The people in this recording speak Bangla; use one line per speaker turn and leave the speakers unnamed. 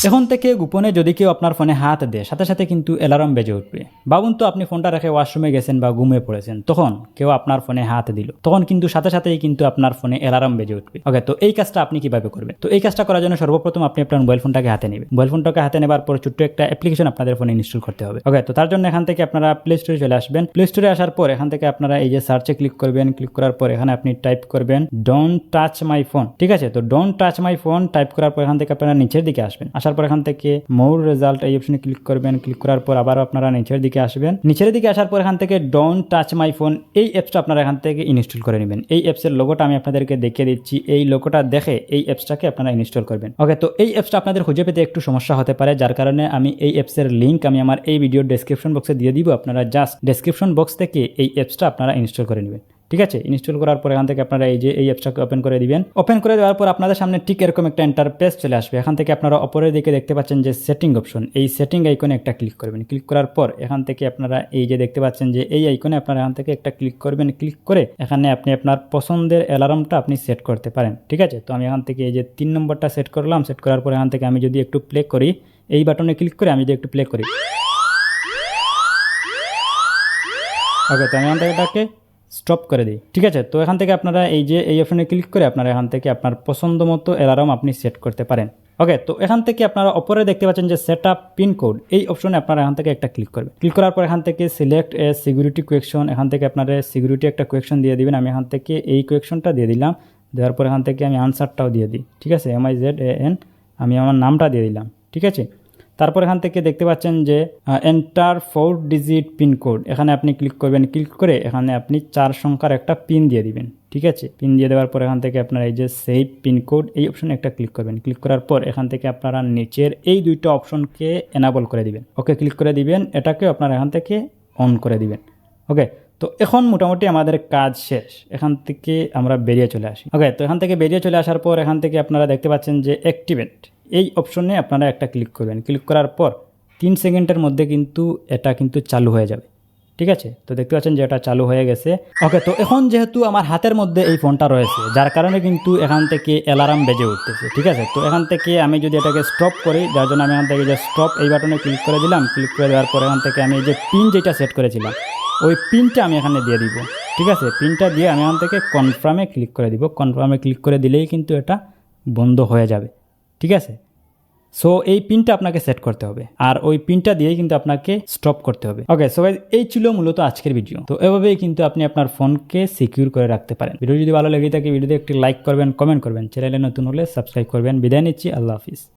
এখন থেকে গোপনে যদি কেউ আপনার ফোনে হাত দেয় সাথে সাথে কিন্তু অ্যালার্ম বেজে উঠবে। ভাবুন তো আপনি ফোনটা রেখে ওয়াশরুমে গেছেন বা ঘুমিয়ে পড়েছেন, তখন কেউ আপনার ফোনে হাত দিল, তখন কিন্তু সাথে সাথেই কিন্তু আপনার ফোনে অ্যালার্ম বেজে উঠবে। ওকে, তো এই কাজটা আপনি কিভাবে করবেন? তো এই কাজটা করার জন্য সর্বপ্রথম আপনি আপনার মোবাইল ফোনটাকে হাতে নেবেন। মোবাইল ফোনটাকে হাতে নেবার পর ছোট্ট একটা অ্যাপ্লিকেশন আপনাদের ফোনে ইনস্টল করতে হবে। ওকে, তো তার জন্য এখান থেকে আপনারা প্লে স্টোরে চলে আসবেন। প্লে স্টোরে আসার পর এখান থেকে আপনারা এই যে সার্চে ক্লিক করবেন। ক্লিক করার পর এখানে আপনি টাইপ করবেন ডোন্ট টাচ মাই ফোন। ঠিক আছে, তো don't touch my phone type করার পর এখান থেকে আপনারা নিচের দিকে আসবেন। আসার পর এখান থেকে মোর রেজাল্ট এই অপশনে ক্লিক করবেন। ক্লিক করার পর আবারও আপনারা নিচের দিকে আসবেন। নিচের দিকে আসার পর এখান থেকে ডোন্ট টাচ মাই ফোন এই অ্যাপসটা আপনারা এখান থেকে ইনস্টল করে নেবেন। এই অ্যাপসের লোগোটা আমি আপনাদেরকে দেখিয়ে দিচ্ছি। এই লোগোটা দেখে এই অ্যাপসটাকে আপনারা ইনস্টল করবেন। ওকে, তো এই অ্যাপসটা আপনাদের খুঁজে পেতে একটু সমস্যা হতে পারে, যার কারণে আমি এই অ্যাপসের লিঙ্ক আমি আমার এই ভিডিওর ডেসক্রিপশন বক্সে দিয়ে দিব। আপনারা জাস্ট ডেসক্রিপশন বক্স থেকে এই অ্যাপসটা আপনারা ইনস্টল করে নেবেন। ঠিক আছে, ইনস্টল করার পর এখান থেকে আপনারা এই যে এই অ্যাপসটাকে ওপেন করে দিবেন। ওপেন করে দেওয়ার পর আপনাদের সামনে ঠিক এরকম একটা ইন্টারফেস চলে আসবে। এখান থেকে আপনারা উপরের দিকে দেখতে পাচ্ছেন যে সেটিং অপশন, এই সেটিং আইকনে একটা ক্লিক করবেন। ক্লিক করার পর এখান থেকে আপনারা এই যে দেখতে পাচ্ছেন যে এই আইকনে আপনারা এখান থেকে একটা ক্লিক করবেন। ক্লিক করে এখানে আপনি আপনার পছন্দের অ্যালার্মটা আপনি সেট করতে পারেন। ঠিক আছে, তো আমি এখান থেকে এই যে 3 নম্বরটা সেট করলাম। সেট করার পর এখান থেকে আমি যদি একটু প্লে করি, এই বাটনে ক্লিক করে আমি যদি একটু প্লে করি, ওকে, তো আমি এখান থেকে এটাকে স্টপ করে দিই। ঠিক আছে, তো এখান থেকে আপনারা এই যে এই অপশনে ক্লিক করে আপনারা এখান থেকে আপনার পছন্দ মতো অ্যালার্ম আপনি সেট করতে পারেন। ওকে, তো এখান থেকে আপনারা উপরে দেখতে পাচ্ছেন যে সেট আপ পিন কোড, এই অপশনে আপনারা এখান থেকে একটা ক্লিক করবেন। ক্লিক করার পর এখান থেকে সিলেক্ট এ সিকিউরিটি কোয়েকশন, এখান থেকে আপনারা সিকিউরিটি একটা কোয়েকশন দিয়ে দিবেন। আমি এখান থেকে এই কোয়েকশনটা দিয়ে দিলাম। দেওয়ার পর এখান থেকে আমি আনসারটাও দিয়ে দিই। ঠিক আছে, MIZAN আমি আমার নামটা দিয়ে দিলাম। ঠিক আছে, তারপর এখান থেকে দেখতে পাচ্ছেন যে এন্টার 4 ডিজিট পিন কোড, এখানে আপনি ক্লিক করবেন। ক্লিক করে এখানে আপনি 4 সংখ্যার একটা পিন দিয়ে দিবেন। ঠিক আছে, পিন দিয়ে দেওয়ার পর এখান থেকে আপনারা এই যে সেভ পিন কোড এই অপশনে একটা ক্লিক করবেন। ক্লিক করার পর এখান থেকে আপনারা নিচের এই দুইটা অপশনকে এনাবল করে দিবেন। ওকে, ক্লিক করে দিবেন, এটাকে আপনারা এখান থেকে অন করে দিবেন। ওকে, তো এখন মোটামুটি আমাদের কাজ শেষ। এখান থেকে আমরা বেরিয়ে চলে আসি। ওকে, তো এখান থেকে বেরিয়ে চলে আসার পর এখান থেকে আপনারা দেখতে পাচ্ছেন যে অ্যাক্টিভেট এই অপশনে আপনারা একটা ক্লিক করবেন। ক্লিক করার পর 3 সেকেন্ডের মধ্যে কিন্তু এটা কিন্তু চালু হয়ে যাবে। ঠিক আছে, তো দেখতে পাচ্ছেন যে এটা চালু হয়ে গেছে। ওকে, তো এখন যেহেতু আমার হাতের মধ্যে এই ফোনটা রয়েছে, যার কারণে কিন্তু এখান থেকে অ্যালার্ম বেজে উঠতেছে। ঠিক আছে, তো এখান থেকে আমি যদি এটাকে স্টপ করি, যার জন্য আমি এখান থেকে যে স্টপ এই বাটনে ক্লিক করে দিলাম। ক্লিক করে দেওয়ার পর এখান থেকে আমি যে পিন যেটা সেট করেছিলাম ওই পিনটা আমি এখানে দিয়ে দিব। ঠিক আছে, পিনটা দিয়ে আমি এখান থেকে কনফার্মে ক্লিক করে দিব। কনফার্মে ক্লিক করে দিলেই কিন্তু এটা বন্ধ হয়ে যাবে। ঠিক আছে, সো এই পিনটা আপনাকে সেট করতে হবে আর ওই পিনটা দিয়েই কিন্তু আপনাকে স্টপ করতে হবে। ওকে, সো এই ছিল মূলত আজকের ভিডিও। তো এভাবেই কিন্তু আপনি আপনার ফোনকে সিকিউর করে রাখতে পারেন। ভিডিও যদি ভালো লেগে থাকে ভিডিওতে একটি লাইক করবেন, কমেন্ট করবেন, চ্যানেলে নতুন হলে সাবস্ক্রাইব করবেন। বিদায় নিচ্ছি, আল্লাহ হাফিজ।